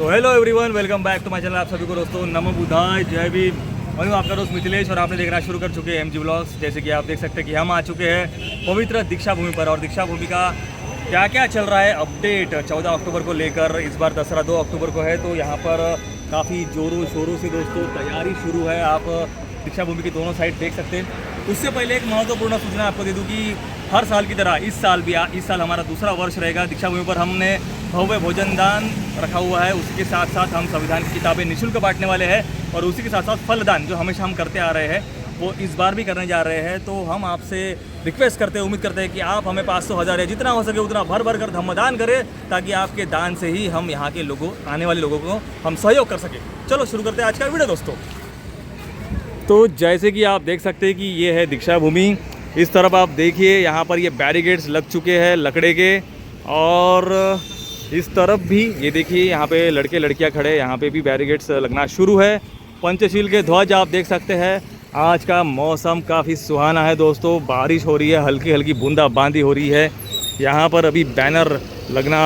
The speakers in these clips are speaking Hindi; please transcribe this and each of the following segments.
तो hello everyone, welcome back to my channel. आप सभी को दोस्तों नमो बुधाय, जय भीम। मैं हूं आपका दोस्त मिथिलेश और आपने देखना शुरू कर चुके हैं एमजी ब्लॉग्स। जैसे कि आप देख सकते हैं कि हम आ चुके हैं पवित्र दीक्षा भूमि पर, और दीक्षा भूमि का क्या क्या चल रहा है अपडेट 14 अक्टूबर को लेकर। इस बार दसरा 2 अक्टूबर को है, तो यहाँ पर काफ़ी जोरों शोरों से दोस्तों तैयारी शुरू है। आप दीक्षा भूमि की दोनों साइड देख सकते हैं। उससे पहले एक महत्वपूर्ण सूचना आपको दे दूँ कि हर साल की तरह इस साल हमारा दूसरा वर्ष रहेगा। दीक्षा भूमि पर हमने भव्य भोजन दान रखा हुआ है। उसी के साथ साथ हम संविधान की किताबें निःशुल्क बांटने वाले हैं, और उसी के साथ साथ फलदान जो हमेशा हम करते आ रहे हैं वो इस बार भी करने जा रहे हैं। तो हम आपसे रिक्वेस्ट करते हैं, उम्मीद करते हैं कि आप हमें 500,000 या जितना हो सके उतना भर भर कर धम्मदान करें, ताकि आपके दान से ही हम यहाँ के लोगों, आने वाले लोगों को हम सहयोग कर सकें। चलो शुरू करते हैं आज का वीडियो दोस्तों। तो जैसे कि आप देख सकते हैं कि ये है दीक्षा भूमि। इस तरफ आप देखिए, यहाँ पर ये बैरिकेड्स लग चुके हैं लकड़े के, और इस तरफ भी ये देखिए यहाँ पे लड़के लड़कियाँ खड़े, यहाँ पे भी बैरिकेड्स लगना शुरू है। पंचशील के ध्वज आप देख सकते हैं। आज का मौसम काफ़ी सुहाना है दोस्तों, बारिश हो रही है, हल्की हल्की बूंदाबांदी हो रही है। यहाँ पर अभी बैनर लगना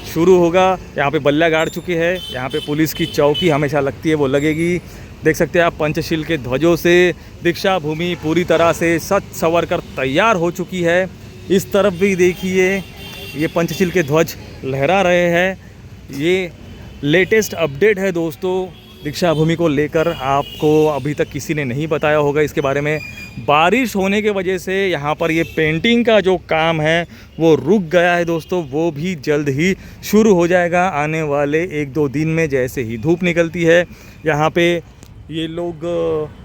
शुरू होगा। यहाँ पे बल्ला गाड़ चुकी है, यहाँ पे पुलिस की चौकी हमेशा लगती है, वो लगेगी। देख सकते हैं आप पंचशील के ध्वजों से दीक्षा भूमि पूरी तरह से सज संवर कर तैयार हो चुकी है। इस तरफ भी देखिए, ये पंचशील के ध्वज लहरा रहे हैं। ये लेटेस्ट अपडेट है दोस्तों दीक्षा भूमि को लेकर। आपको अभी तक किसी ने नहीं बताया होगा इसके बारे में। बारिश होने के वजह से यहाँ पर ये पेंटिंग का जो काम है वो रुक गया है दोस्तों। वो भी जल्द ही शुरू हो जाएगा आने वाले 1-2 दिन में। जैसे ही धूप निकलती है यहाँ पे ये लोग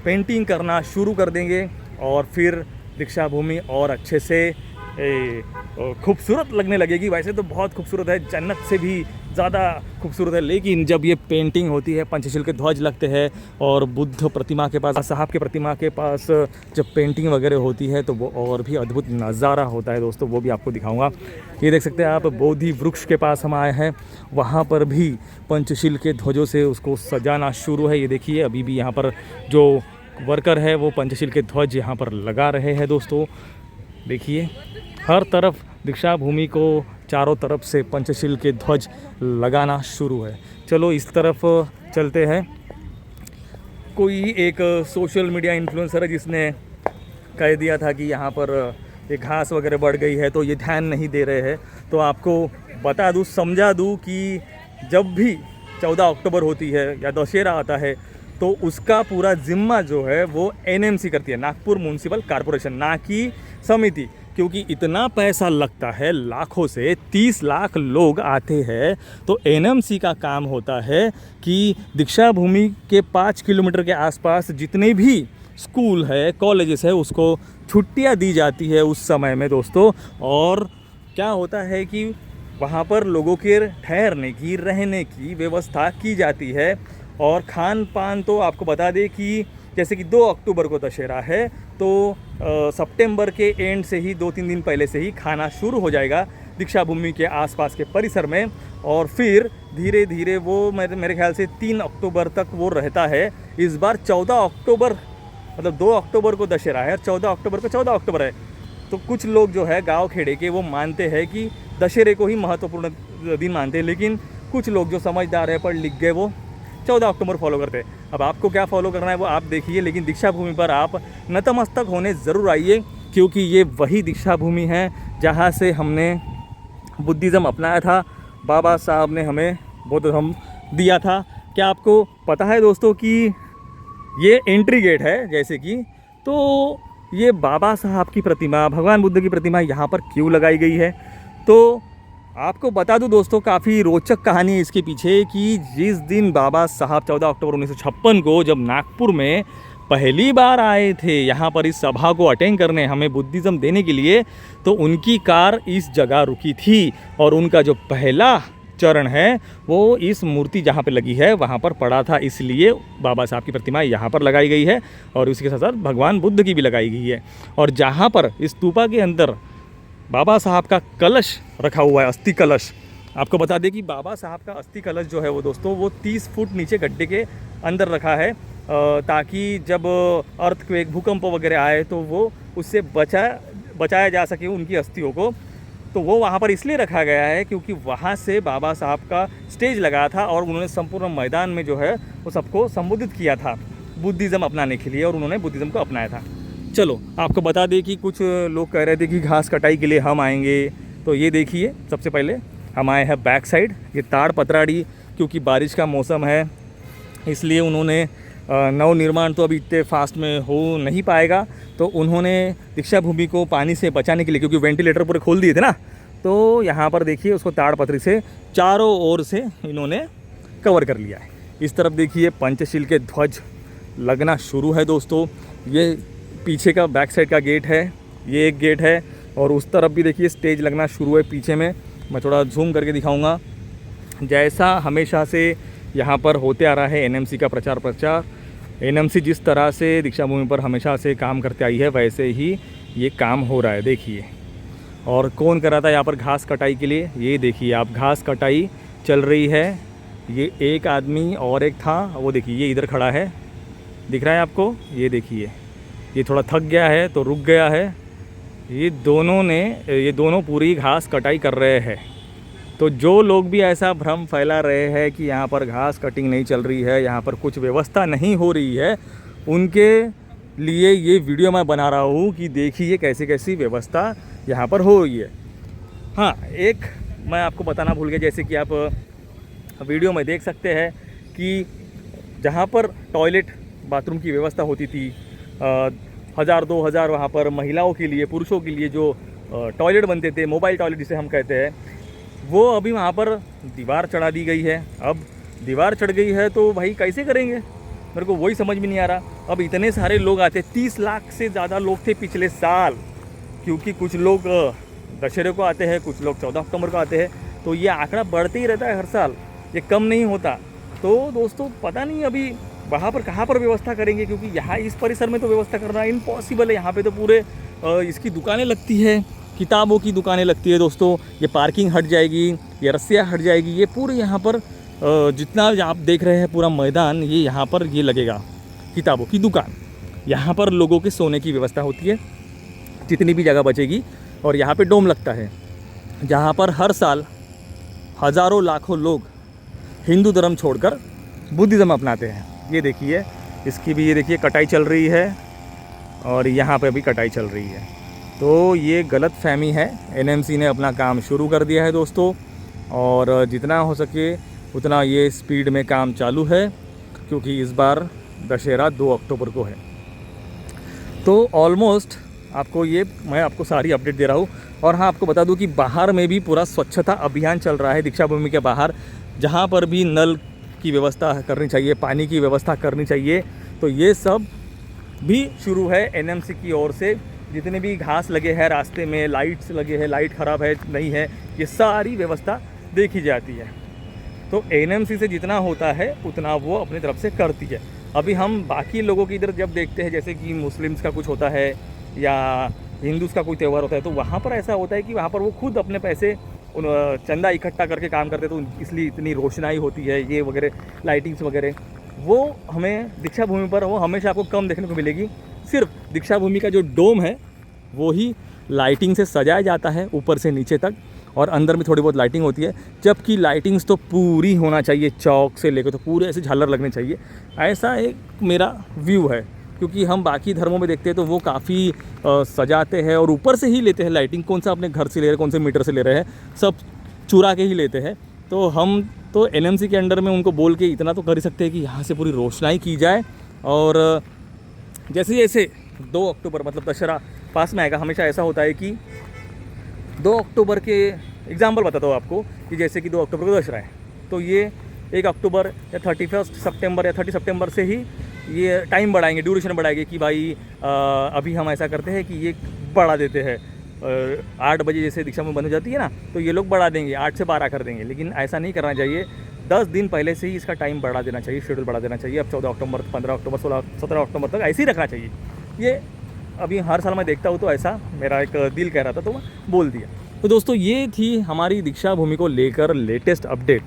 पेंटिंग करना शुरू कर देंगे, और फिर दीक्षा भूमि और अच्छे से खूबसूरत लगने लगेगी। वैसे तो बहुत खूबसूरत है, जन्नत से भी ज़्यादा खूबसूरत है, लेकिन जब ये पेंटिंग होती है, पंचशील के ध्वज लगते हैं, और बुद्ध प्रतिमा के पास, साहब के प्रतिमा के पास जब पेंटिंग वगैरह होती है, तो वो और भी अद्भुत नज़ारा होता है दोस्तों। वो भी आपको दिखाऊंगा। ये देख सकते हैं आप, बोधि वृक्ष के पास हम आए हैं, वहाँ पर भी पंचशील के ध्वजों से उसको सजाना शुरू है। ये देखिए, अभी भी यहाँ पर जो वर्कर है वो पंचशील के ध्वज यहाँ पर लगा रहे हैं दोस्तों। देखिए, हर तरफ दीक्षा भूमि को चारों तरफ से पंचशील के ध्वज लगाना शुरू है। चलो इस तरफ चलते हैं। कोई एक सोशल मीडिया इन्फ्लुएंसर है जिसने कह दिया था कि यहाँ पर ये घास वगैरह बढ़ गई है, तो ये ध्यान नहीं दे रहे हैं। तो आपको बता दूँ, समझा दूँ कि जब भी 14 अक्टूबर होती है या दशहरा आता है, तो उसका पूरा जिम्मा जो है वो एनएमसी करती है, नागपुर म्यूनसिपल कॉरपोरेशन, ना कि समिति। क्योंकि इतना पैसा लगता है, लाखों से 30 लाख लोग आते हैं, तो एनएमसी का काम होता है कि दीक्षा भूमि के 5 किलोमीटर के आसपास जितने भी स्कूल है, कॉलेजेस है, उसको छुट्टियां दी जाती है उस समय में दोस्तों। और क्या होता है कि वहाँ पर लोगों के ठहरने की, रहने की व्यवस्था की जाती है। और खान पान तो आपको बता दें कि जैसे कि 2 अक्टूबर को दशहरा है, तो सितंबर के एंड से ही 2-3 दिन पहले से ही खाना शुरू हो जाएगा दीक्षा भूमि के आसपास के परिसर में। और फिर धीरे धीरे वो मेरे ख्याल से 3 अक्टूबर तक वो रहता है। इस बार 14 अक्टूबर, मतलब 2 अक्टूबर को दशहरा है और 14 अक्टूबर को 14 अक्टूबर है। तो कुछ लोग जो है गाँव खेड़े के, वो मानते हैं कि दशहरे को ही महत्वपूर्ण दिन मानते हैं, लेकिन कुछ लोग जो समझदार है, पढ़ लिख गए, वो 14 अक्टूबर फॉलो करते हैं। अब आपको क्या फॉलो करना है वो आप देखिए, लेकिन दीक्षा भूमि पर आप नतमस्तक होने ज़रूर आइए, क्योंकि ये वही दीक्षा भूमि है जहाँ से हमने बुद्धिज़्म अपनाया था। बाबा साहब ने हमें बौद्ध धर्म दिया था। क्या आपको पता है दोस्तों कि ये एंट्री गेट है, जैसे कि, तो ये बाबा साहब की प्रतिमा, भगवान बुद्ध की प्रतिमा यहाँ पर क्यों लगाई गई है? तो आपको बता दूं दोस्तों, काफ़ी रोचक कहानी है इसके पीछे कि जिस दिन बाबा साहब 14 अक्टूबर 1956 को जब नागपुर में पहली बार आए थे यहाँ पर इस सभा को अटेंड करने, हमें बुद्धिज़्म देने के लिए, तो उनकी कार इस जगह रुकी थी, और उनका जो पहला चरण है वो इस मूर्ति जहाँ पे लगी है वहाँ पर पड़ा था। इसलिए बाबा साहब की प्रतिमा यहाँ पर लगाई गई है, और उसके साथ साथ भगवान बुद्ध की भी लगाई गई है। और जहाँ पर इस स्तूपा के अंदर बाबा साहब का कलश रखा हुआ है, अस्थि कलश, आपको बता दें कि बाबा साहब का अस्थि कलश जो है वो दोस्तों, वो 30 फुट नीचे गड्ढे के अंदर रखा है, ताकि जब अर्थक्वेक, भूकंप वगैरह आए तो वो उससे बचाया जा सके उनकी अस्थियों को। तो वो वहाँ पर इसलिए रखा गया है क्योंकि वहाँ से बाबा साहब का स्टेज लगा था और उन्होंने संपूर्ण मैदान में जो है वो सबको संबोधित किया था बुद्धिज़्म अपनाने के लिए, और उन्होंने बुद्धिज़्म को अपनाया था। चलो आपको बता दें कि कुछ लोग कह रहे थे कि घास कटाई के लिए हम आएंगे, तो ये देखिए सबसे पहले हम आए हैं बैक साइड, ये ताड़ पतराड़ी, क्योंकि बारिश का मौसम है इसलिए उन्होंने नवनिर्माण तो अभी इतने फास्ट में हो नहीं पाएगा, तो उन्होंने दीक्षा भूमि को पानी से बचाने के लिए, क्योंकि वेंटिलेटर पूरे खोल दिए थे ना, तो यहाँ पर देखिए उसको ताड़पत्री से चारों ओर से इन्होंने कवर कर लिया है। इस तरफ देखिए पंचशील के ध्वज लगना शुरू है दोस्तों। ये पीछे का बैक साइड का गेट है, ये एक गेट है, और उस तरफ भी देखिए स्टेज लगना शुरू है पीछे में। मैं थोड़ा जूम करके दिखाऊंगा। जैसा हमेशा से यहाँ पर होते आ रहा है एनएमसी का प्रचार, एनएमसी जिस तरह से दीक्षा भूमि पर हमेशा से काम करते आई है वैसे ही ये काम हो रहा है देखिए। और कौन कर रहा था यहाँ पर घास कटाई के लिए, ये देखिए आप, घास कटाई चल रही है। ये एक आदमी और एक था, वो देखिए ये इधर खड़ा है, दिख रहा है आपको, ये देखिए ये थोड़ा थक गया है तो रुक गया है। ये दोनों पूरी घास कटाई कर रहे हैं। तो जो लोग भी ऐसा भ्रम फैला रहे हैं कि यहाँ पर घास कटिंग नहीं चल रही है, यहाँ पर कुछ व्यवस्था नहीं हो रही है, उनके लिए ये वीडियो मैं बना रहा हूँ कि देखिए कैसी कैसी व्यवस्था यहाँ पर हो रही है। हाँ, एक मैं आपको बताना भूल गया, जैसे कि आप वीडियो में देख सकते हैं कि जहाँ पर टॉयलेट बाथरूम की व्यवस्था होती थी, 1000-2000 वहाँ पर महिलाओं के लिए, पुरुषों के लिए जो टॉयलेट बनते थे, मोबाइल टॉयलेट जिसे हम कहते हैं, वो अभी वहाँ पर दीवार चढ़ा दी गई है। अब दीवार चढ़ गई है तो भाई कैसे करेंगे, मेरे को वही समझ में नहीं आ रहा। अब इतने सारे लोग आते, 30 लाख से ज़्यादा लोग थे पिछले साल, क्योंकि कुछ लोग दशहरे को आते हैं, कुछ लोग 14 अक्टूबर को आते हैं, तो ये आंकड़ा बढ़ते ही रहता है हर साल, ये कम नहीं होता। तो दोस्तों पता नहीं अभी वहाँ पर कहाँ पर व्यवस्था करेंगे, क्योंकि यहाँ इस परिसर में तो व्यवस्था करना इम्पॉसिबल है। यहाँ पे तो पूरे इसकी दुकानें लगती है, किताबों की दुकानें लगती है दोस्तों, ये पार्किंग हट जाएगी, ये रस्सियाँ हट जाएगी, ये पूरे यहाँ पर जितना आप देख रहे हैं पूरा मैदान, ये यहाँ पर ये लगेगा किताबों की दुकान। यहाँ पर लोगों के सोने की व्यवस्था होती है जितनी भी जगह बचेगी, और यहाँ पे डोम लगता है जहाँ पर हर साल हज़ारों लाखों लोग हिंदू धर्म छोड़कर बुद्धिज़्म अपनाते हैं। ये देखिए इसकी भी, ये देखिए कटाई चल रही है, और यहाँ पे भी कटाई चल रही है। तो ये गलत फहमी है, एनएमसी ने अपना काम शुरू कर दिया है दोस्तों, और जितना हो सके उतना ये स्पीड में काम चालू है, क्योंकि इस बार दशहरा 2 अक्टूबर को है। तो ऑलमोस्ट आपको ये मैं आपको सारी अपडेट दे रहा हूँ। और हाँ, आपको बता दूँ कि बाहर में भी पूरा स्वच्छता अभियान चल रहा है दीक्षा भूमि के बाहर, जहाँ पर भी नल की व्यवस्था करनी चाहिए, पानी की व्यवस्था करनी चाहिए, तो ये सब भी शुरू है एनएमसी की ओर से। जितने भी घास लगे हैं रास्ते में, लाइट्स लगे हैं, लाइट ख़राब है नहीं है, ये सारी व्यवस्था देखी जाती है। तो एनएमसी से जितना होता है उतना वो अपनी तरफ से करती है। अभी हम बाकी लोगों की इधर जब देखते हैं, जैसे कि मुस्लिम्स का कुछ होता है या हिंदूज़ का कोई त्यौहार होता है, तो वहाँ पर ऐसा होता है कि वहाँ पर वो खुद अपने पैसे चंदा इकट्ठा करके काम करते, तो इसलिए इतनी रोशनाई होती है, ये वगैरह लाइटिंग्स वगैरह, वो हमें दीक्षा भूमि पर वो हमेशा आपको कम देखने को मिलेगी। सिर्फ दीक्षा भूमि का जो डोम है वो ही लाइटिंग से सजाया जाता है ऊपर से नीचे तक, और अंदर में थोड़ी बहुत लाइटिंग होती है, जबकि लाइटिंग्स तो पूरी होना चाहिए, चौक से लेकर तो पूरे ऐसे झालर लगने चाहिए। ऐसा एक मेरा व्यू है, क्योंकि हम बाकी धर्मों में देखते हैं तो वो काफ़ी सजाते हैं और ऊपर से ही लेते हैं लाइटिंग, कौन सा अपने घर से ले रहे हैं, कौन से मीटर से ले रहे हैं, सब चुरा के ही लेते हैं। तो हम तो एनएमसी के अंडर में उनको बोल के इतना तो कर ही सकते हैं कि यहाँ से पूरी रोशनाई की जाए। और जैसे जैसे 2 अक्टूबर मतलब दशहरा पास में आएगा, हमेशा ऐसा होता है कि 2 अक्टूबर के एग्जाम्पल बताता हूँ आपको, कि जैसे कि 2 अक्टूबर को दशहरा है, तो ये 1 अक्टूबर या 31 सितंबर या 30 सितंबर से ही ये टाइम बढ़ाएंगे, ड्यूरेशन बढ़ाएंगे कि भाई अभी हम ऐसा करते हैं कि ये बढ़ा देते हैं, 8 बजे जैसे दीक्षा में बंद हो जाती है ना, तो ये लोग बढ़ा देंगे, 8 से 12 कर देंगे। लेकिन ऐसा नहीं करना चाहिए, 10 दिन पहले से ही इसका टाइम बढ़ा देना चाहिए, शेड्यूल बढ़ा देना चाहिए। अब 14 अक्टूबर, 15 अक्टूबर, 16, 17 अक्टूबर तक ऐसे ही रखना चाहिए। ये अभी हर साल मैं देखता हूँ, तो ऐसा मेरा एक दिल कह रहा था तो मैं बोल दिया। तो दोस्तों ये थी हमारी दीक्षा भूमि को लेकर लेटेस्ट अपडेट।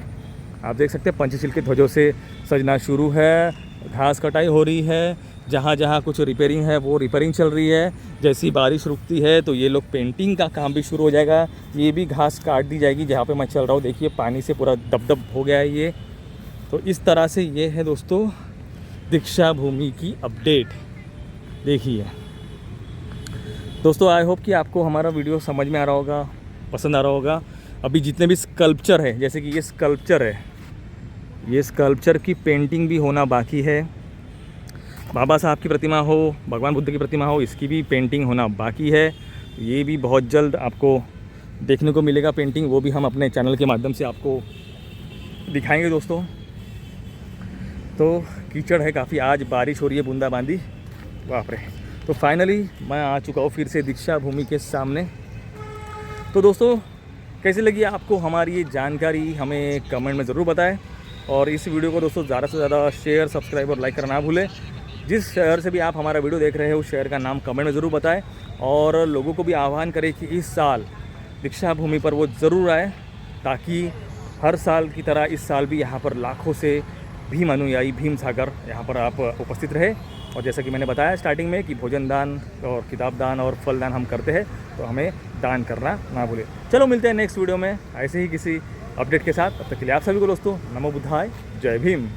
आप देख सकते हैं पंचशील के ध्वजों से सजना शुरू है, घास कटाई हो रही है, जहाँ जहाँ कुछ रिपेयरिंग है वो रिपेयरिंग चल रही है। जैसी बारिश रुकती है तो ये लोग पेंटिंग का काम भी शुरू हो जाएगा। ये भी घास काट दी जाएगी जहाँ पे मैं चल रहा हूँ। देखिए पानी से पूरा दबदब हो गया है ये। तो इस तरह से ये है दोस्तों दीक्षा भूमि की अपडेट। देखिए दोस्तों, आई होप कि आपको हमारा वीडियो समझ में आ रहा होगा, पसंद आ रहा होगा। अभी जितने भी स्कल्पचर है, जैसे कि ये स्कल्पचर है, ये स्कल्पचर की पेंटिंग भी होना बाकी है। बाबा साहब की प्रतिमा हो, भगवान बुद्ध की प्रतिमा हो, इसकी भी पेंटिंग होना बाकी है। ये भी बहुत जल्द आपको देखने को मिलेगा पेंटिंग, वो भी हम अपने चैनल के माध्यम से आपको दिखाएंगे दोस्तों। तो कीचड़ है काफ़ी, आज बारिश हो रही है बूंदाबांदी, बाप रे। तो फाइनली मैं आ चुका हूँ फिर से दीक्षा भूमि के सामने। तो दोस्तों कैसी लगी आपको हमारी ये जानकारी, हमें कमेंट में ज़रूर बताएं। और इस वीडियो को दोस्तों ज़्यादा से ज़्यादा शेयर, सब्सक्राइब और लाइक करना ना भूलें। जिस शहर से भी आप हमारा वीडियो देख रहे हो उस शहर का नाम कमेंट में ज़रूर बताएं। और लोगों को भी आह्वान करें कि इस साल दीक्षा भूमि पर वो ज़रूर आए, ताकि हर साल की तरह इस साल भी यहाँ पर लाखों से भीम अनुयायी, भीम सागर यहाँ पर आप उपस्थित रहे। और जैसा कि मैंने बताया स्टार्टिंग में कि भोजन दान और किताब दान और फल दान हम करते हैं, तो हमें दान करना ना भूलें। चलो मिलते हैं नेक्स्ट वीडियो में ऐसे ही किसी अपडेट के साथ। तब तक के लिए आप सभी को दोस्तों नमो बुद्धाय, जय भीम।